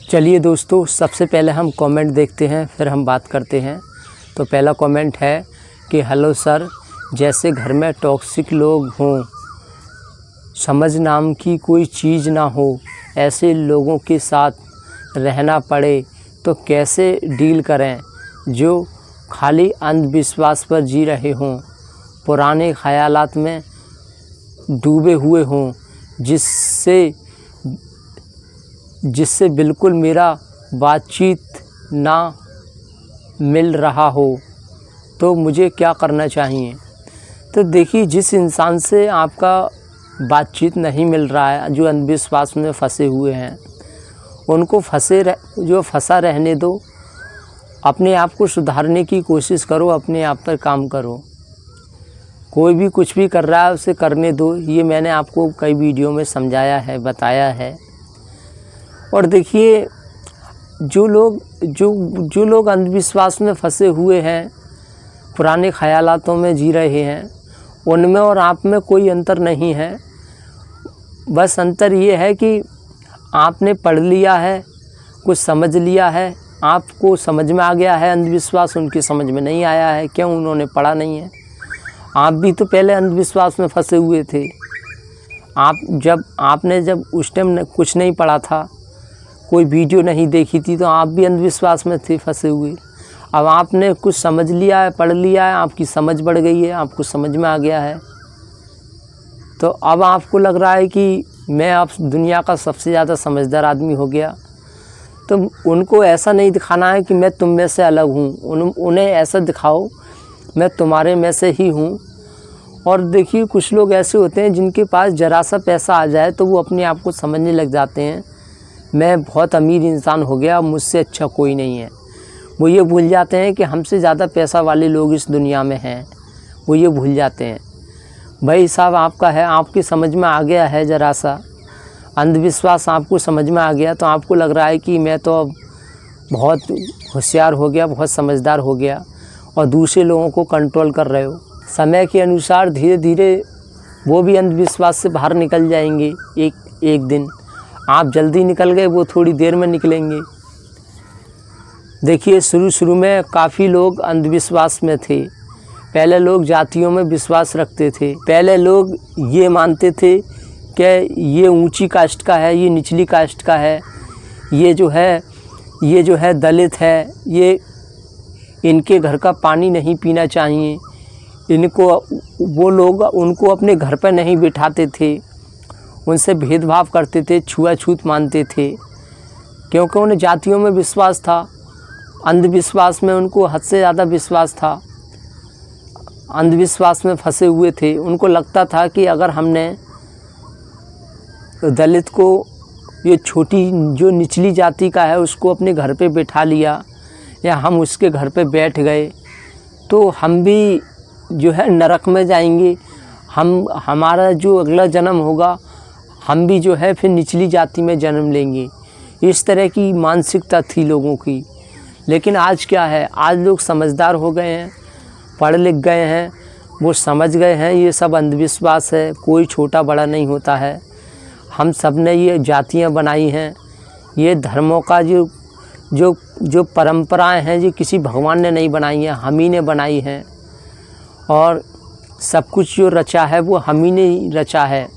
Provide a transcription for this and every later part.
चलिए दोस्तों, सबसे पहले हम कमेंट देखते हैं, फिर हम बात करते हैं। तो पहला कमेंट है कि हेलो सर, जैसे घर में टॉक्सिक लोग हों, समझ नाम की कोई चीज़ ना हो, ऐसे लोगों के साथ रहना पड़े तो कैसे डील करें, जो खाली अंधविश्वास पर जी रहे हों, पुराने ख़यालात में डूबे हुए हों, जिससे बिल्कुल मेरा बातचीत ना मिल रहा हो, तो मुझे क्या करना चाहिए। तो देखिए, जिस इंसान से आपका बातचीत नहीं मिल रहा है, जो अंधविश्वास में फंसे हुए हैं, उनको फंसा रहने दो। अपने आप को सुधारने की कोशिश करो, अपने आप पर काम करो। कोई भी कुछ भी कर रहा है उसे करने दो, ये मैंने आपको कई वीडियो में समझाया है, बताया है। और देखिए, जो लोग अंधविश्वास में फंसे हुए हैं, पुराने ख़यालातों में जी रहे हैं, उनमें और आप में कोई अंतर नहीं है। बस अंतर ये है कि आपने पढ़ लिया है, कुछ समझ लिया है, आपको समझ में आ गया है अंधविश्वास, उनकी समझ में नहीं आया है। क्यों? उन्होंने पढ़ा नहीं है। आप भी तो पहले अंधविश्वास में फंसे हुए थे। आपने जब उस टाइम कुछ नहीं पढ़ा था, कोई वीडियो नहीं देखी थी, तो आप भी अंधविश्वास में थे फंसे हुए। अब आपने कुछ समझ लिया है, पढ़ लिया है, आपकी समझ बढ़ गई है, आपको समझ में आ गया है, तो अब आपको लग रहा है कि मैं अब दुनिया का सबसे ज़्यादा समझदार आदमी हो गया। तो उनको ऐसा नहीं दिखाना है कि मैं तुम में से अलग हूँ, उन्हें ऐसा दिखाओ मैं तुम्हारे में से ही हूँ। और देखिए, कुछ लोग ऐसे होते हैं जिनके पास ज़रा सा पैसा आ जाए तो वो अपने आप को समझने लग जाते हैं, मैं बहुत अमीर इंसान हो गया, मुझसे अच्छा कोई नहीं है। वो ये भूल जाते हैं कि हमसे ज़्यादा पैसा वाले लोग इस दुनिया में हैं, वो ये भूल जाते हैं। भाई साहब, आपका है, आपकी समझ में आ गया है, ज़रा सा अंधविश्वास आपको समझ में आ गया, तो आपको लग रहा है कि मैं तो अब बहुत होशियार हो गया, बहुत समझदार हो गया, और दूसरे लोगों को कंट्रोल कर रहे हो। समय के अनुसार धीरे धीरे वो भी अंधविश्वास से बाहर निकल जाएंगे। एक दिन आप जल्दी निकल गए, वो थोड़ी देर में निकलेंगे। देखिए, शुरू में काफ़ी लोग अंधविश्वास में थे। पहले लोग जातियों में विश्वास रखते थे। पहले लोग ये मानते थे कि ये ऊंची कास्ट का है, ये निचली कास्ट का है, ये जो है दलित है, ये इनके घर का पानी नहीं पीना चाहिए। वो लोग उनको अपने घर पर नहीं बिठाते थे, उनसे भेदभाव करते थे, छुआछूत मानते थे, क्योंकि उन्हें जातियों में विश्वास था। अंधविश्वास में उनको हद से ज़्यादा विश्वास था। अंधविश्वास में फंसे हुए थे। उनको लगता था कि अगर हमने दलित को, ये छोटी जो निचली जाति का है, उसको अपने घर पे बिठा लिया, या हम उसके घर पे बैठ गए, तो हम भी जो है नरक में जाएंगे। हमारा जो अगला जन्म होगा, हम भी जो है फिर निचली जाति में जन्म लेंगे। इस तरह की मानसिकता थी लोगों की। लेकिन आज क्या है, आज लोग समझदार हो गए हैं, पढ़ लिख गए हैं, वो समझ गए हैं ये सब अंधविश्वास है, कोई छोटा बड़ा नहीं होता है। हम सब ने ये जातियाँ बनाई हैं, ये धर्मों का जो परंपराएं हैं, ये किसी भगवान ने नहीं बनाई हैं, हम ही ने बनाई हैं। और सब कुछ जो रचा है वो हम ही ने रचा है,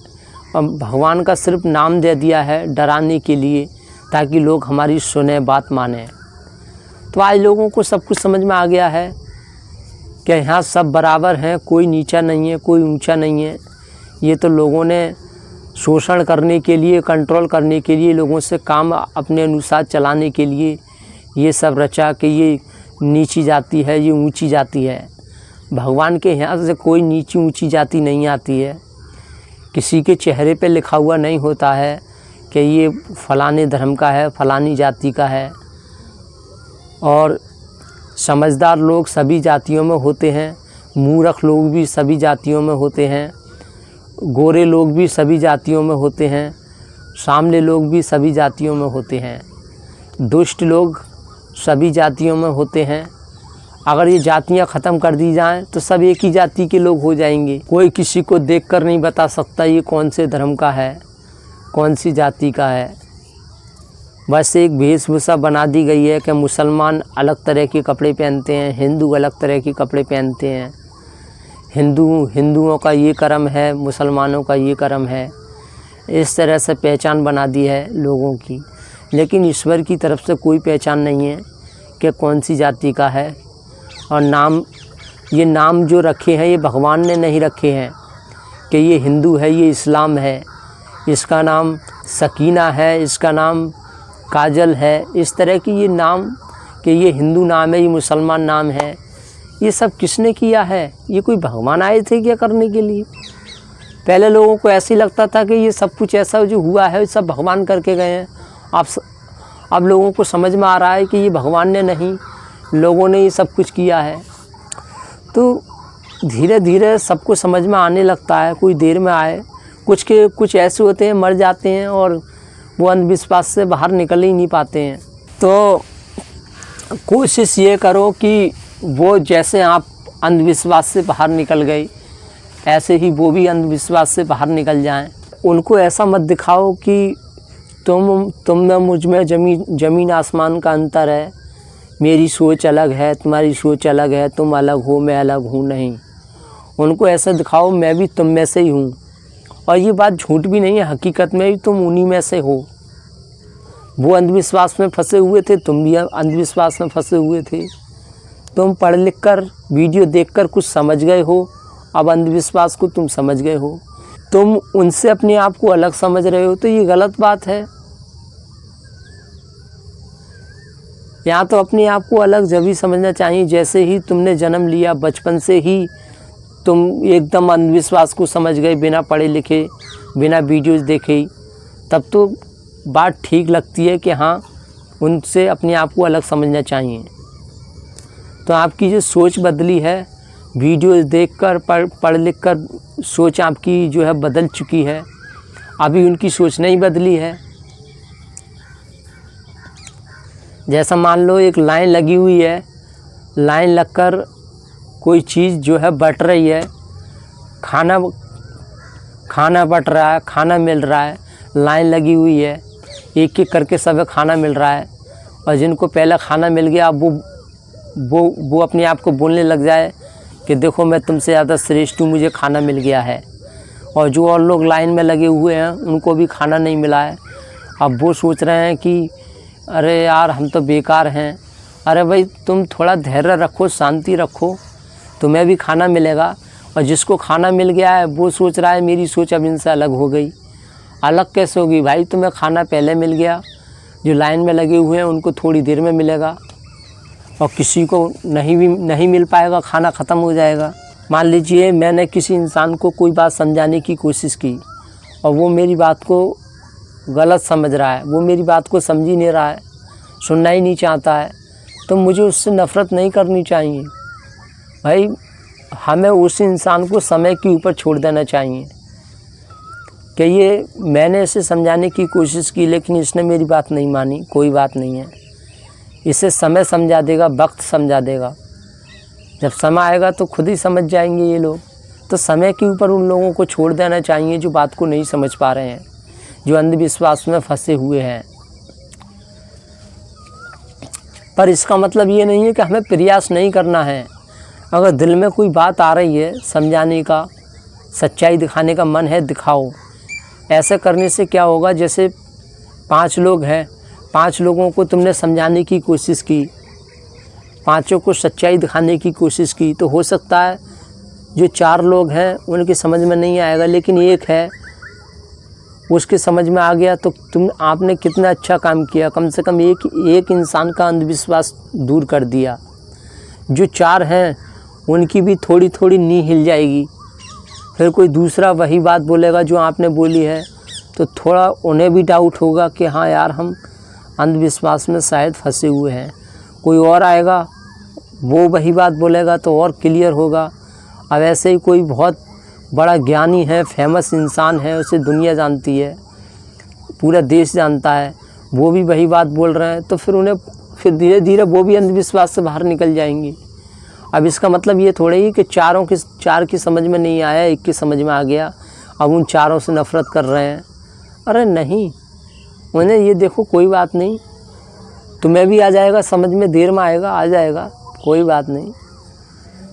और भगवान का सिर्फ नाम दे दिया है डराने के लिए, ताकि लोग हमारी सुने, बात माने। तो आज लोगों को सब कुछ समझ में आ गया है कि यहाँ सब बराबर हैं, कोई नीचा नहीं है, कोई ऊंचा नहीं है। ये तो लोगों ने शोषण करने के लिए, कंट्रोल करने के लिए, लोगों से काम अपने अनुसार चलाने के लिए ये सब रचा कि ये नीची जाति है, ये ऊंची जाति है। भगवान के यहाँ से कोई नीची ऊंची जाति नहीं आती है। किसी के चेहरे पे लिखा हुआ नहीं होता है कि ये फलाने धर्म का है, फलानी जाति का है। और समझदार लोग सभी जातियों में होते हैं, मूर्ख लोग भी सभी जातियों में होते हैं, गोरे लोग भी सभी जातियों में होते हैं, सामने लोग भी सभी जातियों में होते हैं, दुष्ट लोग सभी जातियों में होते हैं। अगर ये जातियां ख़त्म कर दी जाएं तो सब एक ही जाति के लोग हो जाएंगे। कोई किसी को देखकर नहीं बता सकता ये कौन से धर्म का है, कौन सी जाति का है। बस एक वेशभूषा बना दी गई है कि मुसलमान अलग तरह के कपड़े पहनते हैं, हिंदू अलग तरह के कपड़े पहनते हैं, हिंदुओं का ये कर्म है, मुसलमानों का ये कर्म है। इस तरह से पहचान बना दी है लोगों की, लेकिन ईश्वर की तरफ से कोई पहचान नहीं है कि कौन सी जाति का है। और ये नाम जो रखे हैं ये भगवान ने नहीं रखे हैं कि ये हिंदू है, ये इस्लाम है, इसका नाम सकीना है, इसका नाम काजल है। इस तरह की ये नाम कि ये हिंदू नाम है, ये मुसलमान नाम है, ये सब किसने किया है? ये कोई भगवान आए थे क्या करने के लिए? पहले लोगों को ऐसे ही लगता था कि ये सब कुछ ऐसा जो हुआ है सब भगवान करके गए हैं। अब लोगों को समझ में आ रहा है कि ये भगवान ने नहीं, लोगों ने ये सब कुछ किया है। तो धीरे धीरे सबको समझ में आने लगता है, कोई देर में आए। कुछ ऐसे होते हैं मर जाते हैं और वो अंधविश्वास से बाहर निकल ही नहीं पाते हैं। तो कोशिश ये करो कि वो जैसे आप अंधविश्वास से बाहर निकल गए ऐसे ही वो भी अंधविश्वास से बाहर निकल जाएं। उनको ऐसा मत दिखाओ कि तुम में मुझ में ज़मीन आसमान का अंतर है, मेरी सोच अलग है, तुम्हारी सोच अलग है, तुम अलग हो, मैं अलग हूँ। नहीं, उनको ऐसा दिखाओ मैं भी तुम में से ही हूँ। और ये बात झूठ भी नहीं है, हकीकत में भी तुम उन्हीं में से हो। वो अंधविश्वास में फंसे हुए थे, तुम भी अंधविश्वास में फंसे हुए थे। तुम पढ़ लिख कर वीडियो देखकर कुछ समझ गए हो, अब अंधविश्वास को तुम समझ गए हो। तुम उनसे अपने आप को अलग समझ रहे हो, तो ये गलत बात है। यहाँ तो अपने आप को अलग जब ही समझना चाहिए जैसे ही तुमने जन्म लिया, बचपन से ही तुम एकदम अंधविश्वास को समझ गए, बिना पढ़े लिखे, बिना वीडियोज़ देखे, तब तो बात ठीक लगती है कि हाँ उनसे अपने आप को अलग समझना चाहिए। तो आपकी जो सोच बदली है, वीडियोज़ देखकर पढ़ लिख कर सोच आपकी जो है बदल चुकी है, अभी उनकी सोच नहीं बदली है। जैसा मान लो एक लाइन लगी हुई है, लाइन लगकर कोई चीज़ जो है बट रही है, खाना बट रहा है, खाना मिल रहा है, लाइन लगी हुई है, एक एक करके सब खाना मिल रहा है। और जिनको पहले खाना मिल गया अब वो अपने आप को बोलने लग जाए कि देखो मैं तुमसे ज़्यादा श्रेष्ठ हूँ, मुझे खाना मिल गया है। और जो और लोग लाइन में लगे हुए हैं उनको भी खाना नहीं मिला है, अब वो सोच रहे हैं कि अरे यार हम तो बेकार हैं। अरे भाई तुम थोड़ा धैर्य रखो, शांति रखो, तुम्हें भी खाना मिलेगा। और जिसको खाना मिल गया है वो सोच रहा है मेरी सोच अब इनसे अलग हो गई। अलग कैसे होगी भाई? तुम्हें खाना पहले मिल गया, जो लाइन में लगे हुए हैं उनको थोड़ी देर में मिलेगा और किसी को नहीं मिल पाएगा, खाना ख़त्म हो जाएगा। मान लीजिए मैंने किसी इंसान को कोई बात समझाने की कोशिश की और वो मेरी बात को गलत समझ रहा है, वो मेरी बात को समझ ही नहीं रहा है, सुनना ही नहीं चाहता है, तो मुझे उससे नफ़रत नहीं करनी चाहिए भाई। हमें उस इंसान को समय के ऊपर छोड़ देना चाहिए कि ये मैंने इसे समझाने की कोशिश की लेकिन इसने मेरी बात नहीं मानी, कोई बात नहीं है, इसे समय समझा देगा, वक्त समझा देगा। जब समय आएगा तो खुद ही समझ जाएंगे ये लोग। तो समय के ऊपर उन लोगों को छोड़ देना चाहिए जो बात को नहीं समझ पा रहे हैं, जो अंधविश्वास में फंसे हुए हैं। पर इसका मतलब ये नहीं है कि हमें प्रयास नहीं करना है। अगर दिल में कोई बात आ रही है समझाने का, सच्चाई दिखाने का मन है, दिखाओ। ऐसे करने से क्या होगा, जैसे 5 लोग हैं, 5 लोगों को तुमने समझाने की कोशिश की, पाँचों को सच्चाई दिखाने की कोशिश की, तो हो सकता है जो 4 लोग हैं उनकी समझ में नहीं आएगा, लेकिन एक है उसके समझ में आ गया। तो आपने कितना अच्छा काम किया, कम से कम एक इंसान का अंधविश्वास दूर कर दिया। जो 4 हैं उनकी भी थोड़ी थोड़ी नींव हिल जाएगी। फिर कोई दूसरा वही बात बोलेगा जो आपने बोली है, तो थोड़ा उन्हें भी डाउट होगा कि हाँ यार हम अंधविश्वास में शायद फंसे हुए हैं। कोई और आएगा वो वही बात बोलेगा तो और क्लियर होगा। अब ऐसे ही कोई बहुत बड़ा ज्ञानी है, फेमस इंसान है, उसे दुनिया जानती है, पूरा देश जानता है, वो भी वही बात बोल रहे हैं, तो फिर धीरे धीरे वो भी अंधविश्वास से बाहर निकल जाएंगी। अब इसका मतलब ये थोड़ा ही कि 4 की समझ में नहीं आया, एक की समझ में आ गया, अब उन 4 से नफ़रत कर रहे हैं। अरे नहीं, उन्हें ये देखो कोई बात नहीं, तुम्हें भी आ जाएगा समझ में, देर में आएगा, आ जाएगा, कोई बात नहीं।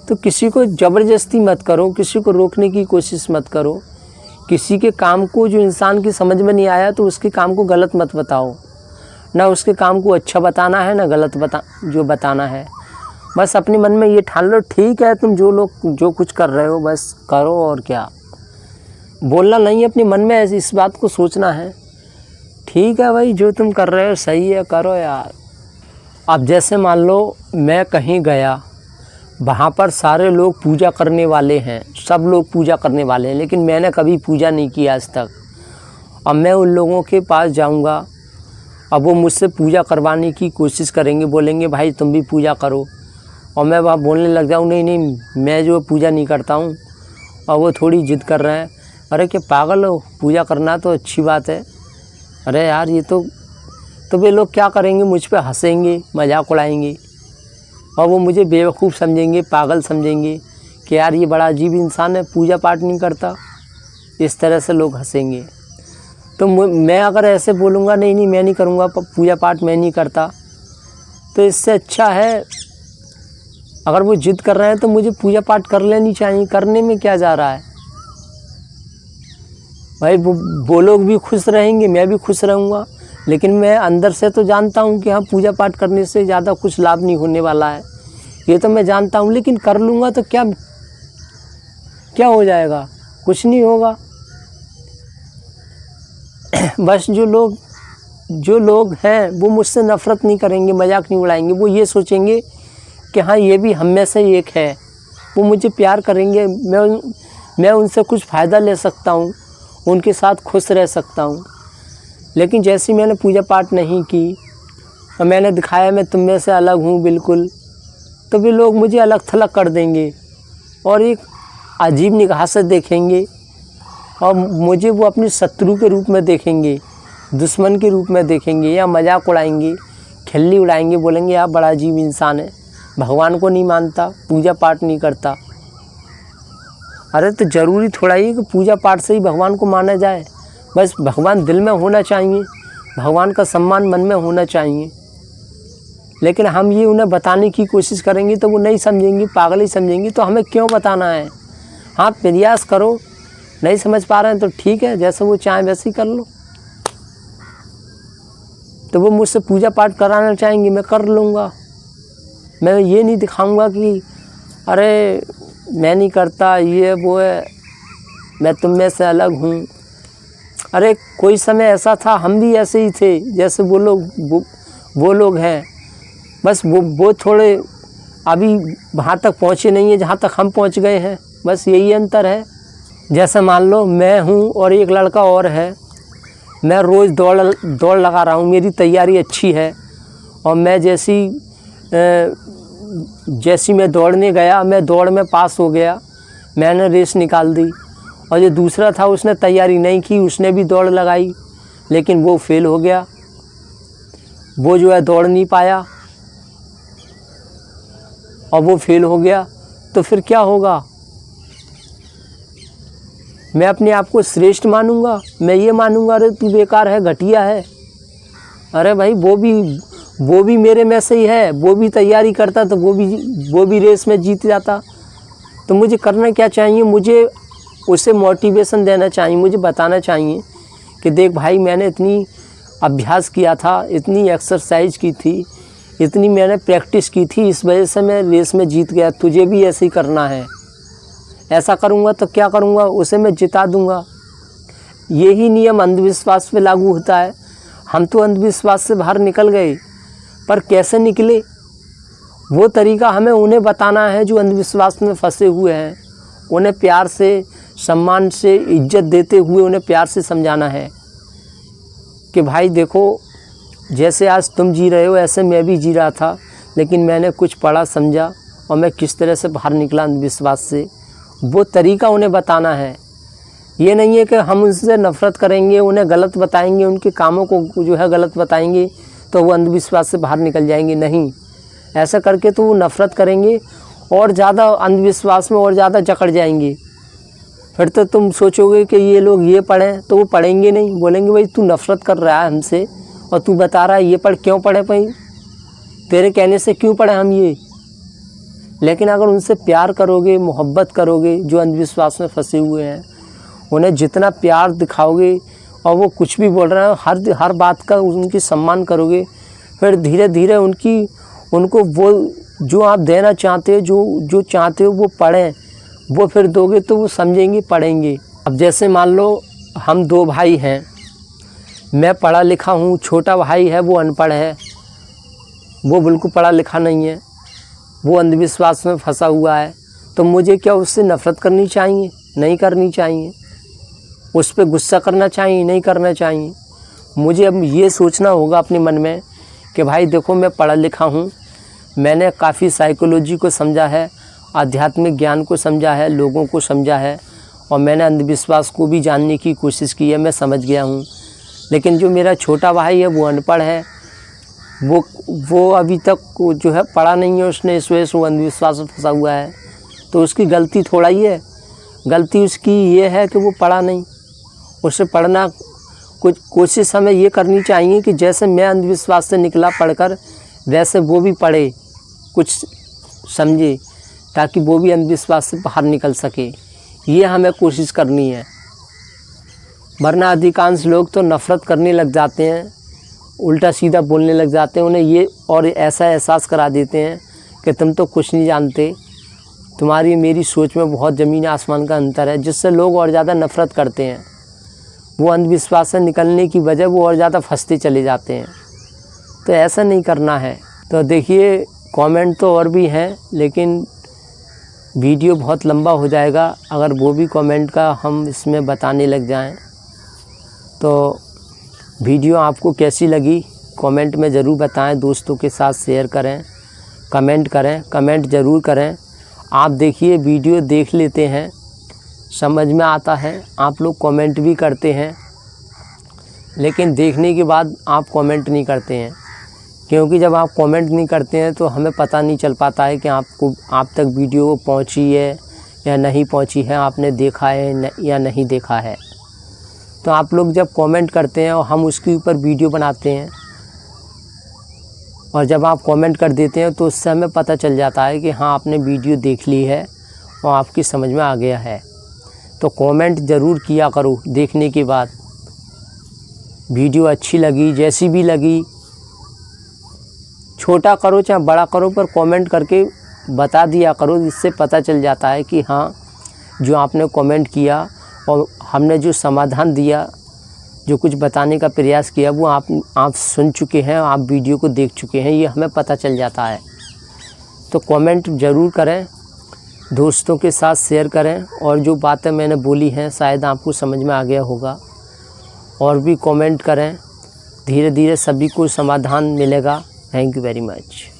तो किसी को ज़बरदस्ती मत करो, किसी को रोकने की कोशिश मत करो। किसी के काम को जो इंसान की समझ में नहीं आया तो उसके काम को गलत मत बताओ। ना उसके काम को अच्छा बताना है, ना गलत जो बताना है। बस अपने मन में ये ठान लो, ठीक है तुम जो कुछ कर रहे हो बस करो, और क्या। बोलना नहीं है, अपने मन में इस बात को सोचना है, ठीक है भाई जो तुम कर रहे हो सही है, करो यार। अब जैसे मान लो मैं कहीं गया, वहाँ पर सारे लोग पूजा करने वाले हैं, सब लोग पूजा करने वाले हैं, लेकिन मैंने कभी पूजा नहीं की आज तक। अब मैं उन लोगों के पास जाऊँगा, अब वो मुझसे पूजा करवाने की कोशिश करेंगे, बोलेंगे भाई तुम भी पूजा करो, और मैं वहाँ बोलने लग जाऊँ नहीं नहीं मैं जो पूजा नहीं करता हूँ, और वो थोड़ी जिद कर रहे हैं, अरे क्या पागल हो, पूजा करना तो अच्छी बात है, अरे यार ये तो वे लोग क्या करेंगे, मुझ पे हंसेंगे, मजाक उड़ाएंगे, और वो मुझे बेवकूफ़ समझेंगे, पागल समझेंगे कि यार ये बड़ा अजीब इंसान है, पूजा पाठ नहीं करता। इस तरह से लोग हंसेंगे। तो मैं अगर ऐसे बोलूँगा नहीं नहीं मैं नहीं करूँगा पूजा पाठ, मैं नहीं करता, तो इससे अच्छा है अगर वो जिद कर रहे हैं तो मुझे पूजा पाठ कर लेनी चाहिए। करने में क्या जा रहा है भाई, वो लोग भी खुश रहेंगे, मैं भी खुश रहूँगा। लेकिन मैं अंदर से तो जानता हूँ कि हाँ पूजा पाठ करने से ज़्यादा कुछ लाभ नहीं होने वाला है, ये तो मैं जानता हूँ। लेकिन कर लूँगा तो क्या हो जाएगा, कुछ नहीं होगा। बस जो लोग हैं वो मुझसे नफ़रत नहीं करेंगे, मजाक नहीं उड़ाएंगे, वो ये सोचेंगे कि हाँ ये भी हम में से एक है, वो मुझे प्यार करेंगे, मैं उनसे कुछ फ़ायदा ले सकता हूँ, उनके साथ खुश रह सकता हूँ। लेकिन जैसे मैंने पूजा पाठ नहीं की और मैंने दिखाया मैं तुम में से अलग हूँ बिल्कुल, तो भी लोग मुझे अलग थलग कर देंगे और एक अजीब निगाह से देखेंगे, और मुझे वो अपने शत्रु के रूप में देखेंगे, दुश्मन के रूप में देखेंगे, या मजाक उड़ाएंगे, खिल्ली उड़ाएंगे, बोलेंगे यार बड़ा अजीब इंसान है, भगवान को नहीं मानता, पूजा पाठ नहीं करता। अरे तो ज़रूरी थोड़ा ही कि पूजा पाठ से ही भगवान को माना जाए। बस भगवान दिल में होना चाहिए, भगवान का सम्मान मन में होना चाहिए। लेकिन हम ये उन्हें बताने की कोशिश करेंगे तो वो नहीं समझेंगे, पागल ही समझेंगे। तो हमें क्यों बताना है? हाँ प्रयास करो, नहीं समझ पा रहे हैं तो ठीक है, जैसे वो चाहें वैसे ही कर लो। तो वो मुझसे पूजा पाठ कराना चाहेंगे, मैं कर लूँगा। मैं ये नहीं दिखाऊंगा कि अरे मैं नहीं करता, ये वो है, मैं तुम में से अलग हूँ। अरे कोई समय ऐसा था, हम भी ऐसे ही थे जैसे वो लोग हैं। बस वो थोड़े अभी वहाँ तक पहुँचे नहीं है जहाँ तक हम पहुँच गए हैं, बस यही अंतर है। जैसे मान लो मैं हूँ और एक लड़का और है, मैं रोज़ दौड़ लगा रहा हूँ, मेरी तैयारी अच्छी है, और मैं जैसी मैं दौड़ने गया, मैं दौड़ में पास हो गया, मैंने रेस निकाल दी। और जो दूसरा था उसने तैयारी नहीं की, उसने भी दौड़ लगाई, लेकिन वो फेल हो गया, वो जो है दौड़ नहीं पाया और वो फेल हो गया। तो फिर क्या होगा? मैं अपने आप को श्रेष्ठ मानूंगा, मैं ये मानूंगा अरे तू बेकार है, घटिया है। अरे भाई वो भी मेरे में से ही है, वो भी तैयारी करता तो वो भी रेस में जीत जाता। तो मुझे करना क्या चाहिए? मुझे उसे मोटिवेशन देना चाहिए, मुझे बताना चाहिए कि देख भाई मैंने इतनी अभ्यास किया था, इतनी एक्सरसाइज की थी, इतनी मैंने प्रैक्टिस की थी, इस वजह से मैं रेस में जीत गया, तुझे भी ऐसे ही करना है। ऐसा करूँगा तो क्या करूँगा, उसे मैं जिता दूँगा। यही नियम अंधविश्वास पे लागू होता है। हम तो अंधविश्वास से बाहर निकल गए, पर कैसे निकले वो तरीका हमें उन्हें बताना है जो अंधविश्वास में फंसे हुए हैं। उन्हें प्यार से, सम्मान से, इज्जत देते हुए उन्हें प्यार से समझाना है कि भाई देखो जैसे आज तुम जी रहे हो ऐसे मैं भी जी रहा था, लेकिन मैंने कुछ पढ़ा समझा और मैं किस तरह से बाहर निकला अंधविश्वास से, वो तरीका उन्हें बताना है। ये नहीं है कि हम उनसे नफ़रत करेंगे, उन्हें गलत बताएंगे, उनके कामों को जो है गलत बताएंगे तो वो अंधविश्वास से बाहर निकल जाएंगे। नहीं, ऐसा करके तो वो नफ़रत करेंगे और ज़्यादा अंधविश्वास में और ज़्यादा जकड़ जाएंगे। फिर तो तुम सोचोगे कि ये लोग ये पढ़ें, तो वो पढ़ेंगे नहीं, बोलेंगे भाई तू नफ़रत कर रहा है हमसे और तू बता रहा है ये पढ़, क्यों पढ़े भाई, तेरे कहने से क्यों पढ़े हम ये। लेकिन अगर उनसे प्यार करोगे, मोहब्बत करोगे, जो अंधविश्वास में फंसे हुए हैं उन्हें जितना प्यार दिखाओगे और वो कुछ भी बोल रहे हैं हर बात का उनकी सम्मान करोगे, फिर धीरे धीरे उनको वो जो आप देना चाहते हो, जो चाहते हो वो पढ़ें, वो फिर दोगे तो वो समझेंगे, पढ़ेंगे। अब जैसे मान लो हम 2 भाई हैं, मैं पढ़ा लिखा हूँ, छोटा भाई है वो अनपढ़ है, वो बिल्कुल पढ़ा लिखा नहीं है, वो अंधविश्वास में फंसा हुआ है, तो मुझे क्या उससे नफ़रत करनी चाहिए? नहीं करनी चाहिए। उस पर गुस्सा करना चाहिए? नहीं करना चाहिए। मुझे अब ये सोचना होगा अपने मन में कि भाई देखो मैं पढ़ा लिखा हूँ, मैंने काफ़ी साइकोलॉजी को समझा है, आध्यात्मिक ज्ञान को समझा है, लोगों को समझा है और मैंने अंधविश्वास को भी जानने की कोशिश की है, मैं समझ गया हूँ। लेकिन जो मेरा छोटा भाई है वो अनपढ़ है, वो अभी तक जो है पढ़ा नहीं है, उसने इस वजह से वो अंधविश्वास में फंसा हुआ है। तो उसकी गलती थोड़ा ही है, गलती उसकी ये है कि वो पढ़ा नहीं। उसे पढ़ना कुछ कोशिश हमें ये करनी चाहिए कि जैसे मैं अंधविश्वास से निकला पढ़कर, वैसे वो भी पढ़े, कुछ समझे, ताकि वो भी अंधविश्वास से बाहर निकल सके। ये हमें कोशिश करनी है। वरना अधिकांश लोग तो नफ़रत करने लग जाते हैं, उल्टा सीधा बोलने लग जाते हैं, उन्हें ये और ऐसा एहसास करा देते हैं कि तुम तो कुछ नहीं जानते, तुम्हारी मेरी सोच में बहुत ज़मीन आसमान का अंतर है, जिससे लोग और ज़्यादा नफ़रत करते हैं। वो अंधविश्वास से निकलने की वजह वो और ज़्यादा फंसते चले जाते हैं। तो ऐसा नहीं करना है। तो देखिए कमेंट तो और भी हैं, लेकिन वीडियो बहुत लंबा हो जाएगा अगर वो भी कमेंट का हम इसमें बताने लग जाएं। तो वीडियो आपको कैसी लगी कमेंट में ज़रूर बताएं, दोस्तों के साथ शेयर करें, कमेंट ज़रूर करें। आप देखिए वीडियो देख लेते हैं, समझ में आता है, आप लोग कमेंट भी करते हैं, लेकिन देखने के बाद आप कमेंट नहीं करते हैं, क्योंकि जब आप कमेंट नहीं करते हैं तो हमें पता नहीं चल पाता है कि आप तक वीडियो पहुंची है या नहीं पहुंची है, आपने देखा है या नहीं देखा है। तो आप लोग जब कमेंट करते हैं और हम उसके ऊपर वीडियो बनाते हैं और जब आप कमेंट कर देते हैं तो उससे हमें पता चल जाता है कि हाँ आपने वीडियो देख ली है और आपकी समझ में आ गया है। तो कमेंट ज़रूर किया करो देखने के बाद। वीडियो अच्छी लगी, जैसी भी लगी, छोटा करो चाहे बड़ा करो, पर कमेंट करके बता दिया करो। इससे पता चल जाता है कि हाँ जो आपने कमेंट किया और हमने जो समाधान दिया, जो कुछ बताने का प्रयास किया, वो आप सुन चुके हैं, आप वीडियो को देख चुके हैं, ये हमें पता चल जाता है। तो कमेंट ज़रूर करें, दोस्तों के साथ शेयर करें, और जो बातें मैंने बोली हैं शायद आपको समझ में आ गया होगा। और भी कमेंट करें, धीरे धीरे सभी को समाधान मिलेगा। Thank you very much.